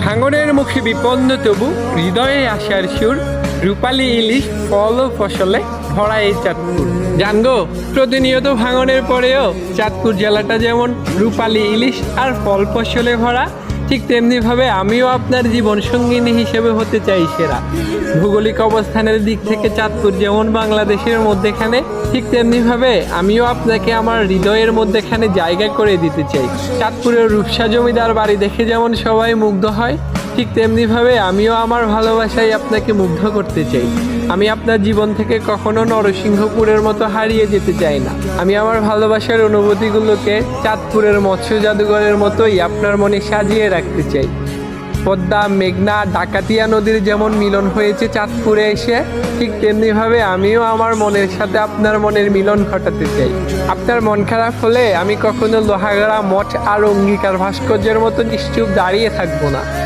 ভাঙনের মুখে বিপন্ন তবু হৃদয়ে আসার সুর, রূপালী ইলিশ ফল ও ফসলে ভরা এই চাঁদপুর। জানগো, প্রতিনিয়ত ভাঙনের পরেও চাঁদপুর জেলাটা যেমন রূপালী ইলিশ আর ফল ফসলে ভরা, ঠিক তেমনিভাবে আমিও আপনার জীবন সঙ্গিনী হিসেবে হতে চাই সেরা। ভৌগোলিক অবস্থানের দিক থেকে চাঁদপুর যেমন বাংলাদেশের মধ্যেখানে, ঠিক তেমনিভাবে আমিও আপনাকে আমার হৃদয়ের মধ্যেখানে জায়গা করে দিতে চাই। চাঁদপুরের রূপসা জমিদার বাড়ি দেখে যেমন সবাই মুগ্ধ হয়, ঠিক তেমনিভাবে আমিও আমার ভালোবাসায় আপনাকে মুগ্ধ করতে চাই। আমি আপনার জীবন থেকে কখনো নরসিংহপুরের মতো হারিয়ে যেতে চাই না। আমি আমার ভালোবাসার অনুভূতিগুলোকে চাঁদপুরের মৎস্য জাদুঘরের মতোই আপনার মনে সাজিয়ে রাখতে চাই। পদ্মা, মেঘনা, ডাকাতিয়া নদীর যেমন মিলন হয়েছে চাঁদপুরে এসে, ঠিক তেমনিভাবে আমিও আমার মনের সাথে আপনার মনের মিলন ঘটাতে চাই। আপনার মন খারাপ হলে আমি কখনো লোহাগড়া মঠ আর অঙ্গীকার ভাস্কর্যের মতো নিশ্চুপ দাঁড়িয়ে থাকবো না।